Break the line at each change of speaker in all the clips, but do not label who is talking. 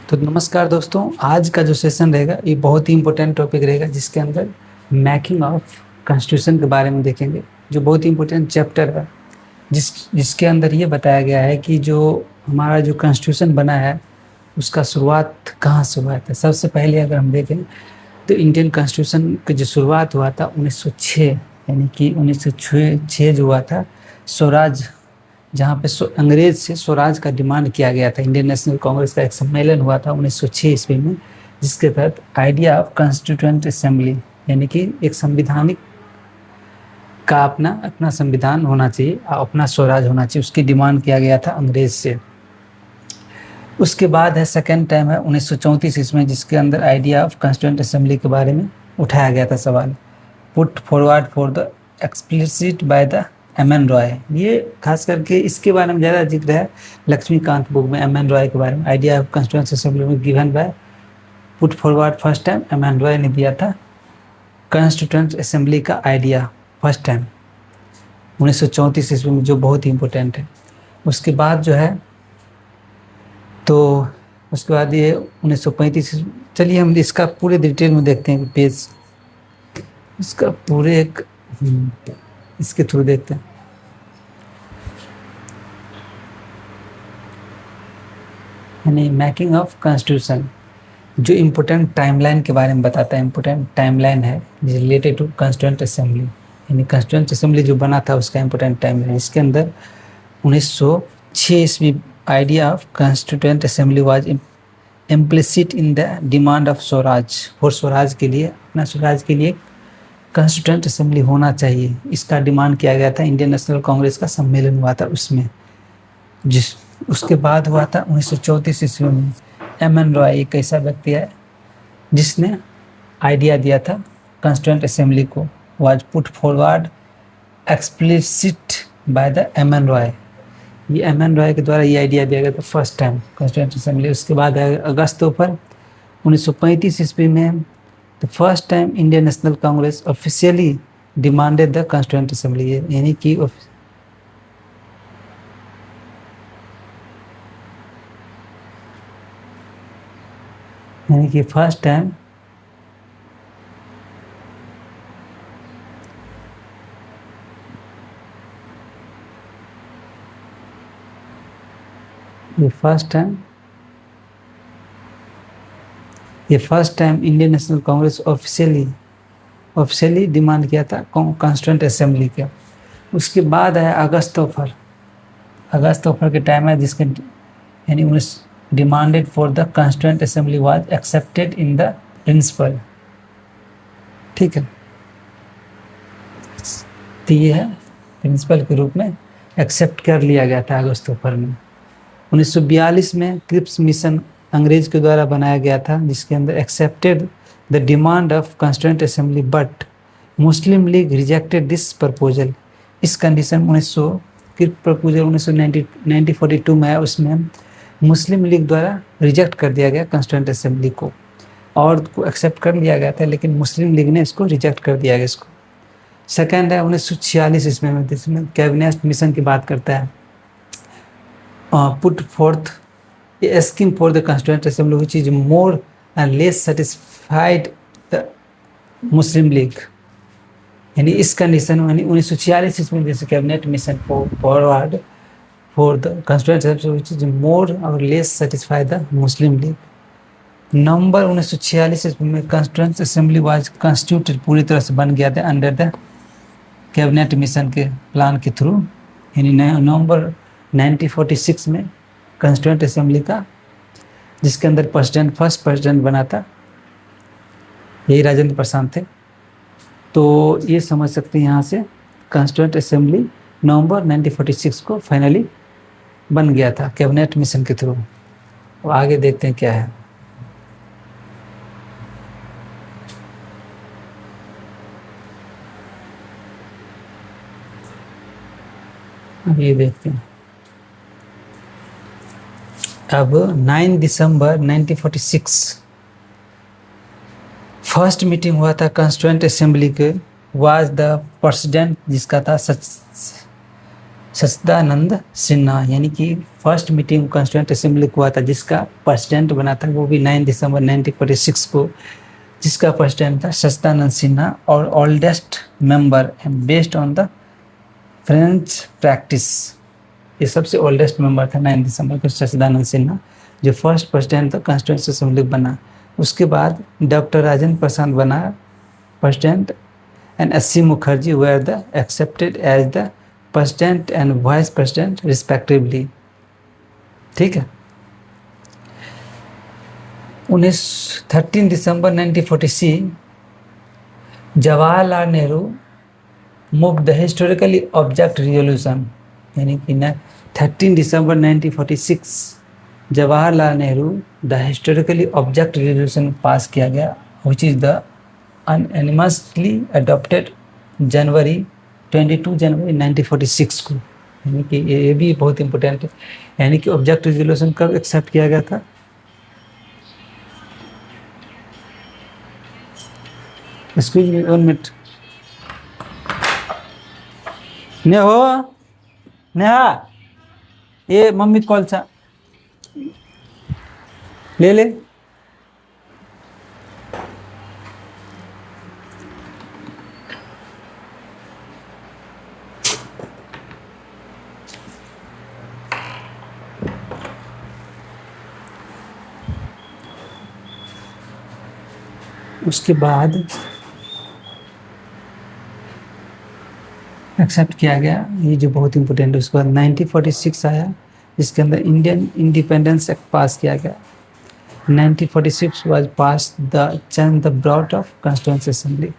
तो नमस्कार दोस्तों, आज का जो सेशन रहेगा ये बहुत ही इम्पोर्टेंट टॉपिक रहेगा, जिसके अंदर मेकिंग ऑफ कॉन्स्टिट्यूशन के बारे में देखेंगे, जो बहुत ही इम्पोर्टेंट चैप्टर है। जिसके अंदर ये बताया गया है कि जो हमारा जो कॉन्स्टिट्यूशन बना है उसका शुरुआत कहाँ से हुआ था। सबसे पहले अगर हम देखें तो इंडियन कॉन्स्टिट्यूशन की जो शुरुआत हुआ था 1906, यानी कि 1906 जो हुआ था स्वराज, जहाँ पे अंग्रेज से स्वराज का डिमांड किया गया था। इंडियन नेशनल कांग्रेस का एक सम्मेलन हुआ था 1906 ईस्वी में, जिसके तहत आइडिया ऑफ कॉन्स्टिट्यूएंट असेंबली, यानी कि एक संविधानिक का अपना अपना संविधान होना चाहिए, अपना स्वराज होना चाहिए, उसकी डिमांड किया गया था अंग्रेज से। उसके बाद है सेकेंड टाइम है 1934 ईस्वी में, जिसके अंदर आइडिया ऑफ कॉन्स्टिट्यूएंट असेंबली के बारे में उठाया गया था सवाल, put forward for the explicit by the M.N.. Roy. ये खास करके इसके बारे में ज़्यादा जिक्र है लक्ष्मीकांत बुक में, एम.एन. रॉय के बारे में। आइडिया ऑफ कॉन्स्टिट्यूएंट असेंबली में given buy put forward first time M.N.. Roy ने दिया था कॉन्स्टिट्यूएंट असेंबली का आइडिया फर्स्ट टाइम 1934 ईस्वी में, जो बहुत ही इम्पोर्टेंट है। उसके बाद जो है तो उसके बाद ये 1935। चलिए हम इसका पूरे डिटेल में देखते हैं, पेज इसका पूरे एक इसके थ्रू देखते हैं। यानी मेकिंग ऑफ कॉन्स्टिट्यूशन, जो इम्पोर्टेंट टाइमलाइन के बारे में बताता है। इम्पोर्टेंट टाइमलाइन है रिलेटेड टू कॉन्स्टिट्यूएंट असेंबली, यानी कॉन्स्टिट्यूएंट असेंबली जो बना था उसका इम्पोर्टेंट टाइमलाइन। इसके अंदर 1906 ईस्वी idea of constituent assembly was implicit in the demand of Swaraj, for Swaraj के लिए, अपना स्वराज के लिए कॉन्स्टिट्यूएंट असेंबली होना चाहिए, इसका डिमांड किया गया था। इंडियन नेशनल कांग्रेस का सम्मेलन हुआ था उसमें। उसके बाद हुआ था 1934 ईस्वी में। एम.एन. रॉय एक ऐसा व्यक्ति है जिसने आइडिया दिया था कॉन्स्टिट्यूएंट असेंबली को, was put forward explicit by the M.N.. Roy. ये एम.एन. रॉय के द्वारा ये आइडिया दिया गया था फर्स्ट टाइम कॉन्स्टिट्यूएंट असेंबली। उसके बाद अगस्त 1935 ईस्वी में the first time Indian national Congress officially demanded the constituent assembly, यानी कि फर्स्ट टाइम ये first time Indian national Congress officially demand किया था कॉन्स्टिट्यूएंट असेंबली का। उसके बाद है अगस्त ऑफर के टाइम है, जिसके यानी demanded for the constituent assembly was accepted in the principle. ठीक है, तो ये है प्रिंसिपल के रूप में एक्सेप्ट कर लिया गया था अगस्त ऑफर में। 1942 में क्रिप्स मिशन अंग्रेज के द्वारा बनाया गया था, जिसके अंदर accepted the demand of constituent assembly but Muslim league rejected this proposal. इस कंडीशन क्रिप प्रपोजल 1942 में है, उसमें मुस्लिम लीग द्वारा रिजेक्ट कर दिया गया कॉन्स्टिट्यूएंट असेंबली को, और को एक्सेप्ट कर लिया गया था, लेकिन मुस्लिम लीग ने इसको रिजेक्ट कर दिया गया इसको। सेकेंड है 1946 इसमें, जिसमें कैबिनेट मिशन की बात करता है, put fourth a scheme for the constituent assembly which is more and less satisfied the Muslim League। यानी इस कंडीशन में 1946 इसमें जैसे cabinet mission forward for the constituent assembly which is more और less satisfied the Muslim League। नवंबर 1946 इसमें constituent assembly was constituted, पूरी तरह से बन गया था अंडर द कैबिनेट मिशन के प्लान के थ्रू। यानी नवंबर 1946 में कॉन्स्टिट्यूएंट असेंबली का, जिसके अंदर फर्स्ट प्रेसिडेंट बना था यही राजेंद्र प्रसाद थे। तो ये समझ सकते हैं यहाँ से कॉन्स्टिट्यूएंट असेंबली नवंबर 1946 को फाइनली बन गया था कैबिनेट मिशन के थ्रू। और आगे देखते हैं क्या है। ये देखते हैं। अब 9 दिसंबर 1946 फर्स्ट मीटिंग हुआ था कॉन्स्टिट्यूएंट असेंबली के, वाज द प्रेसिडेंट जिसका था सच्चिदानंद सिन्हा, यानी कि फर्स्ट मीटिंग कॉन्स्टिट्यूएंट असेंबली को हुआ था, जिसका प्रेसिडेंट बना था वो भी 9 दिसंबर 1946 को, जिसका प्रेसिडेंट था सच्चिदानंद सिन्हा, और oldest member and based on the French practice, ये सबसे ओल्डेस्ट मेंबर था 9 दिसंबर को सच्चिदानंद सिन्हा, जो फर्स्ट प्रेसिडेंट था कॉन्स्टिट्यूएंट असेंबली बना। उसके बाद डॉक्टर राजेंद्र प्रसाद बना president and SC. Mukherjee were the accepted as the president and vice president respectively। ठीक है। 13 दिसंबर 1946 Jawaharlal Nehru move the historically object resolution, यानी कि 13 दिसंबर 1946 Jawaharlal Nehru the historically object resolution pass किया गया, which is the unanimously adopted जनवरी 22 जनवरी 1946 को, यानी कि ये भी बहुत इंपॉर्टेंट है। यानी कि ऑब्जेक्ट रिजोल्यूशन कब एक्सेप्ट किया गया था? Excuse me 1 minute. नेहा ये मम्मी कॉल सा ले। उसके बाद एक्सेप्ट किया गया, ये जो बहुत इंपॉर्टेंट है। उसके बाद 1946 आया, जिसके अंदर इंडियन इंडिपेंडेंस एक्ट पास किया गया। 1946 was pass the change the broad of constituent assembly.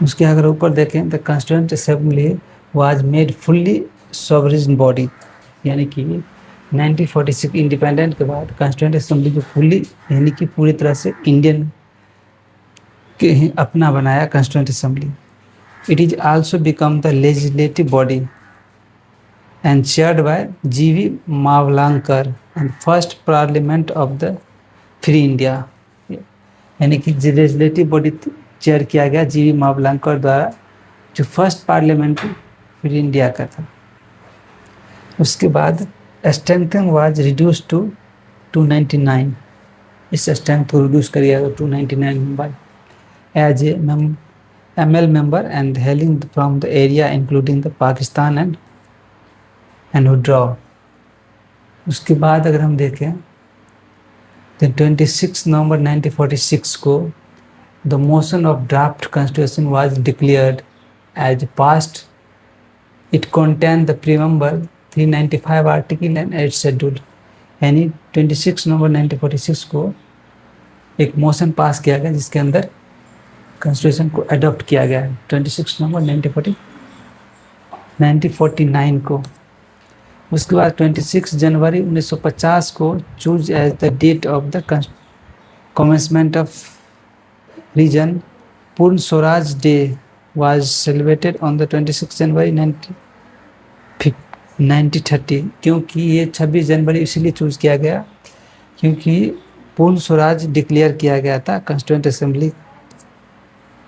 उसके अगर ऊपर देखें, the constituent assembly was made fully sovereign body, यानी कि 1946 इंडिपेंडेंट के बाद कॉन्स्टिट्यूएंट असेंबली जो फुल्ली, यानी कि पूरी तरह से इंडियन के ही अपना बनाया constituent assembly. It is also become the legislative body and chaired by G V. Mavalankar and first parliament of the free India, यानी कि लेजिस्लेटिव बॉडी चेयर किया गया जी.वी. मावलांकर द्वारा, जो फर्स्ट पार्लियामेंट फ्री इंडिया का था। उसके बाद स्ट्रेंथिंग वाज रिड्यूस टू 299, इस स्ट्रेंथ को रिड्यूस कर दिया 299 member as a ML member and hailing from the area including the Pakistan and withdraw। उसके बाद अगर हम देखें तो 26 नवंबर 1946 को the motion of draft constitution was declared as passed। It contained the preamble, 395 article and 8 schedule, यानी 26 नवंबर 1946 को एक मोशन पास किया गया जिसके अंदर कॉन्स्टिट्यूशन को अडॉप्ट किया गया है 26 नवंबर 1949 को। उसके बाद 26 जनवरी 1950 को choose as the date of the commencement of reason Purna Swaraj day was celebrated on the 26 January 1930। क्योंकि ये 26 जनवरी इसलिए चूज किया गया क्योंकि पूर्ण स्वराज डिक्लेयर किया गया था कॉन्स्टिट्यूएंट असेंबली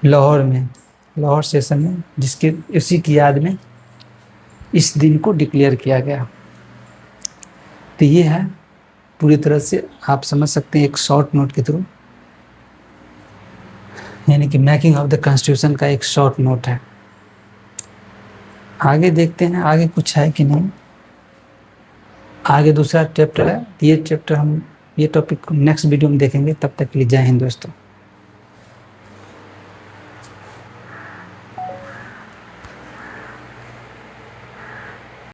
लाहौर में, लाहौर सेशन में, जिसके उसी की याद में इस दिन को डिक्लेयर किया गया। तो ये है पूरी तरह से आप समझ सकते हैं एक शॉर्ट नोट के थ्रू, यानी कि मेकिंग ऑफ द कॉन्स्टिट्यूशन का एक शॉर्ट नोट है। आगे देखते हैं आगे कुछ है कि नहीं। आगे दूसरा चैप्टर है, ये चैप्टर हम ये टॉपिक नेक्स्ट वीडियो में देखेंगे। तब तक के लिए जय हिंद दोस्तों।